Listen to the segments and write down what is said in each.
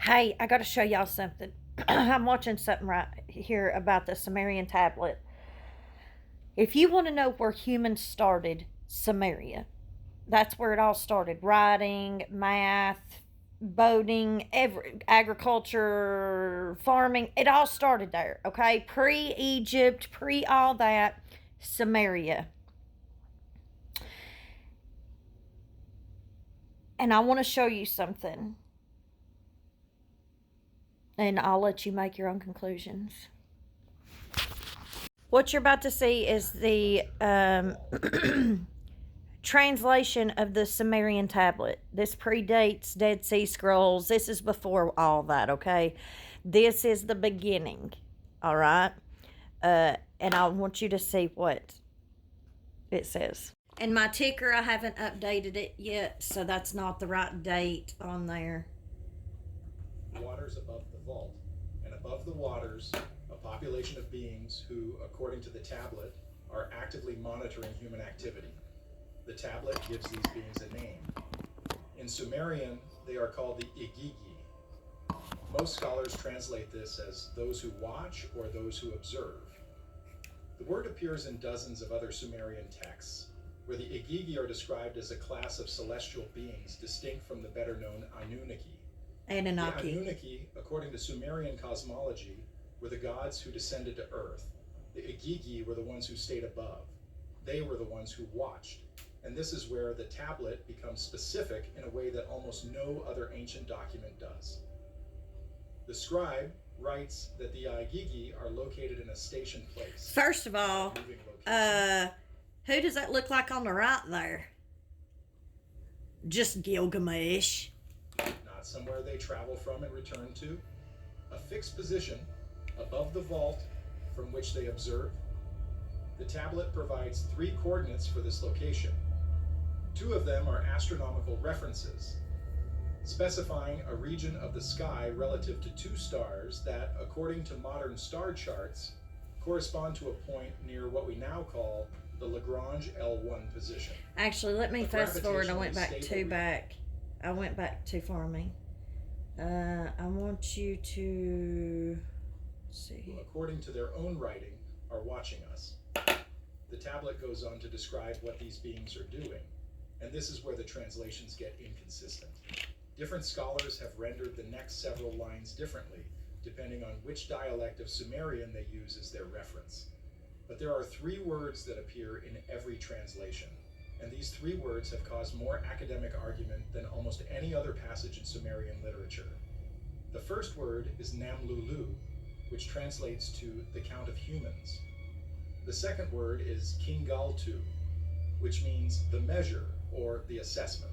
Hey, I got to show y'all something. I'm watching something right here about the Sumerian tablet. If you want to know where humans started, Samaria. That's where it all started. Writing, math, boating, agriculture, farming. It all started there, okay? Pre Egypt, pre all that, Samaria. And I want to show you something. And I'll let you make your own conclusions. What you're about to see is the translation of the Sumerian tablet. This predates Dead Sea Scrolls. This is before all that, okay? This is the beginning, all right? And I want you to see what it says. And my ticker, I haven't updated it yet, so that's not the right date on there. Waters above the vault, and above the waters, a population of beings who, according to the tablet, are actively monitoring human activity. The tablet gives these beings a name. In Sumerian, they are called the Igigi. Most scholars translate this as those who watch or those who observe. The word appears in dozens of other Sumerian texts, where the Igigi are described as a class of celestial beings distinct from the better known Anunnaki. Anunnaki. The Anunnaki, according to Sumerian cosmology, were the gods who descended to Earth. The Igigi were the ones who stayed above. They were the ones who watched. And this is where the tablet becomes specific in a way that almost no other ancient document does. The scribe writes that the Igigi are located in a station place. First of all, who does that look like on the right there? Just Gilgamesh. Not somewhere they travel from and return to. A fixed position above the vault from which they observe. The tablet provides 3 coordinates for this location. 2 of them are astronomical references, specifying a region of the sky relative to 2 stars that, according to modern star charts, correspond to a point near what we now call the Lagrange L1 position. Actually, let me fast forward. I went back too far, me. I want you to see. According to their own writing, are watching us. The tablet goes on to describe what these beings are doing, and this is where the translations get inconsistent. Different scholars have rendered the next several lines differently, depending on which dialect of Sumerian they use as their reference. But there are 3 words that appear in every translation, and these 3 words have caused more academic argument than almost any other passage in Sumerian literature. The first word is Namlulu, which translates to the count of humans. The second word is Kingaltu, which means the measure or the assessment.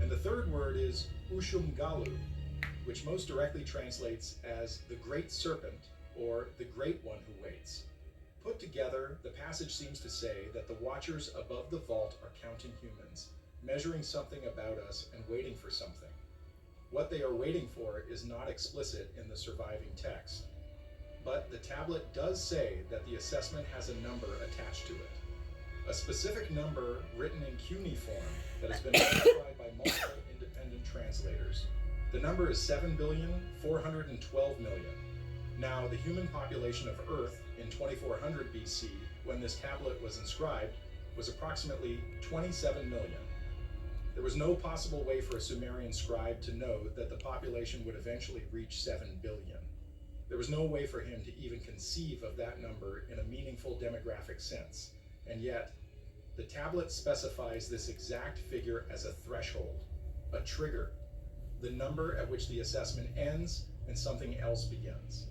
And the third word is Ushumgalu, which most directly translates as the great serpent or the great one who waits. Put together, the passage seems to say that the watchers above the vault are counting humans, measuring something about us and waiting for something. What they are waiting for is not explicit in the surviving text. But the tablet does say that the assessment has a number attached to it. A specific number written in cuneiform that has been identified by multiple independent translators. The number is 7,412,000,000. Now, the human population of Earth in 2400 BC, when this tablet was inscribed, was approximately 27 million. There was no possible way for a Sumerian scribe to know that the population would eventually reach 7 billion. There was no way for him to even conceive of that number in a meaningful demographic sense, and yet, the tablet specifies this exact figure as a threshold, a trigger, the number at which the assessment ends and something else begins.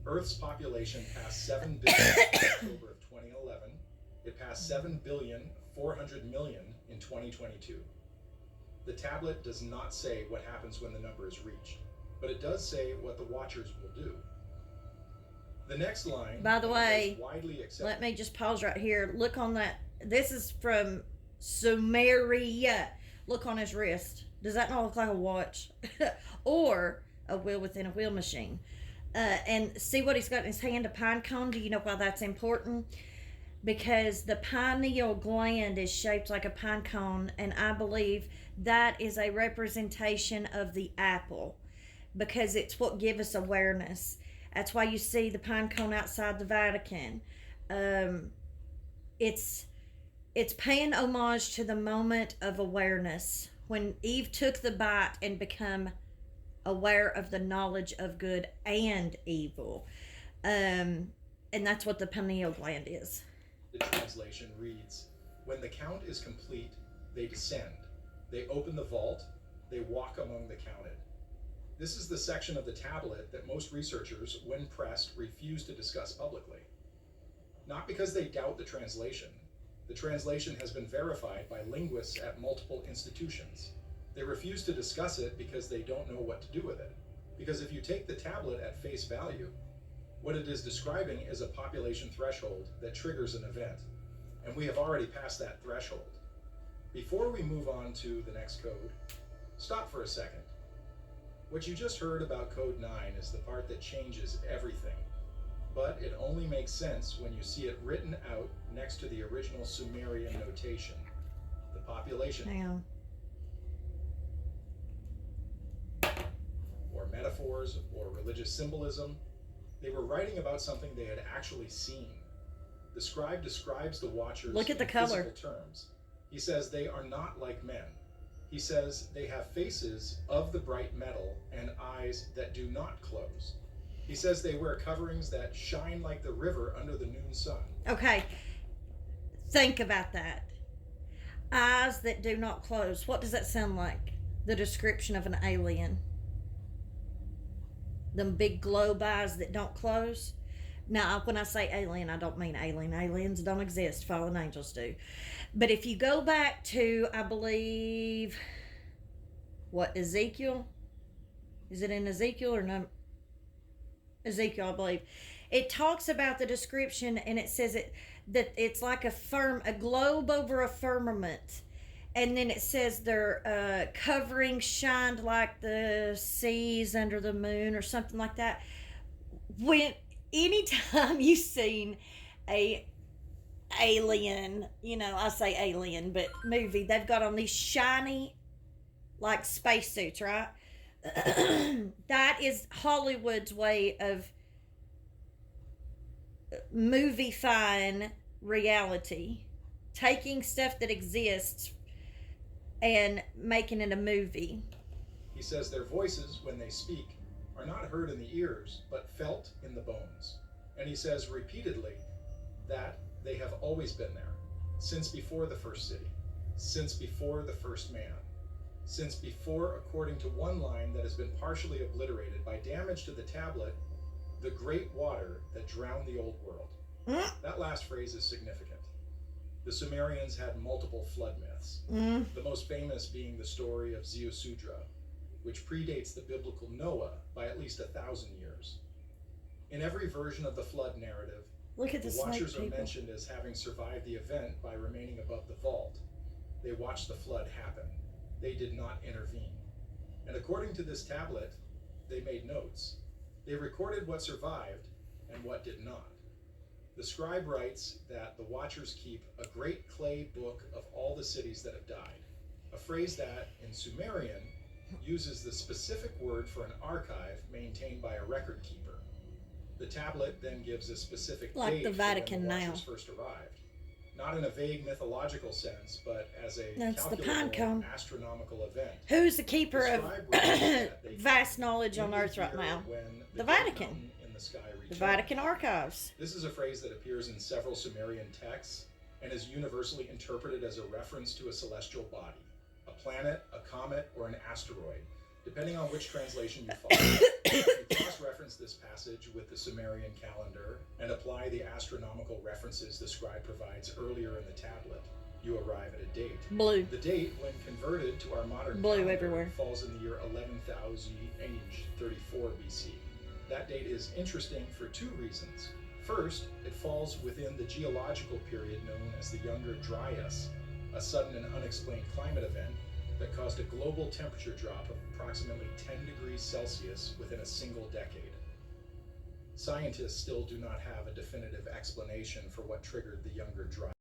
Earth's population passed 7 billion in October of 2011. It passed 7,400,000,000 in 2022. The tablet does not say what happens when the number is reached, but it does say what the watchers will do. The next line, By the way, widely accepted. Let me just pause right here. Look on that. This is from Sumeria. Look on his wrist. Does that not look like a watch? Or a wheel within a wheel machine? And see what he's got in his hand, a pine cone. Do you know why that's important? Because the pineal gland is shaped like a pine cone, and I believe that is a representation of the apple. because it's what gives us awareness. That's why you see the pine cone outside the Vatican. Um, it's it's paying homage to the moment of awareness when Eve took the bite and become aware of the knowledge of good and evil. And that's what the pineal gland is. The translation reads, "When the count is complete, they descend. They open the vault. They walk among the counted." This is the section of the tablet that most researchers, when pressed, refuse to discuss publicly. Not because they doubt the translation. The translation has been verified by linguists at multiple institutions. They refuse to discuss it because they don't know what to do with it. Because if you take the tablet at face value, what it is describing is a population threshold that triggers an event. And we have already passed that threshold. Before we move on to the next code, stop for a second. What you just heard about code 9 is the part that changes everything. But it only makes sense when you see it written out next to the original Sumerian notation, the population. Hang on. Or metaphors, or religious symbolism. They were writing about something they had actually seen. The scribe describes the watchers Look at the in color. physical terms. He says they are not like men. He says they have faces of the bright metal and eyes that do not close. He says they wear coverings that shine like the river under the noon sun. Okay, think about that. Eyes that do not close. What does that sound like? The description of an alien. Them big globe eyes that don't close. Now, when I say alien, I don't mean alien. Aliens don't exist. Fallen angels do. But if you go back to, I believe, what, Ezekiel? Is it in Ezekiel or no? Ezekiel, I believe. It talks about the description, and it says that it's like a globe over a firmament. And then it says their covering shined like the seas under the moon or something like that. Anytime you've seen a alien, I say alien, but movie, they've got on these shiny, like spacesuits, right? That is Hollywood's way of movie-fying reality, taking stuff that exists and making it a movie. He says their voices, when they speak, are not heard in the ears, but felt in the bones. And he says repeatedly that they have always been there, since before the first city, since before the first man, since before, according to one line that has been partially obliterated by damage to the tablet, the great water that drowned the old world. That last phrase is significant. The Sumerians had multiple flood myths, the most famous being the story of Ziusudra, which predates the biblical Noah by at least 1,000 years. In every version of the flood narrative, Look at the watchers are mentioned as having survived the event by remaining above the vault. They watched the flood happen. They did not intervene. And according to this tablet, they made notes. They recorded what survived and what did not. The scribe writes that the watchers keep a great clay book of all the cities that have died, a phrase that, in Sumerian, uses the specific word for an archive maintained by a record keeper. The tablet then gives a specific like date the Vatican for when the now. watchers first arrived, not in a vague mythological sense, but as a That's the pine calculable cone. astronomical event. Who's the keeper The of scribe writes that they vast knowledge on in the Earth right year now? when The great Vatican. mountain in the sky The returned. Vatican Archives. This is a phrase that appears in several Sumerian texts and is universally interpreted as a reference to a celestial body, a planet, a comet, or an asteroid, depending on which translation you follow. If you cross-reference this passage with the Sumerian calendar and apply the astronomical references the scribe provides earlier in the tablet, you arrive at a date. Blue. The date, when converted to our modern Blue calendar, everywhere. falls in the year 11,000 age 34 BC. That date is interesting for two reasons. First, it falls within the geological period known as the Younger Dryas, a sudden and unexplained climate event that caused a global temperature drop of approximately 10 degrees Celsius within a single decade. Scientists still do not have a definitive explanation for what triggered the Younger Dryas.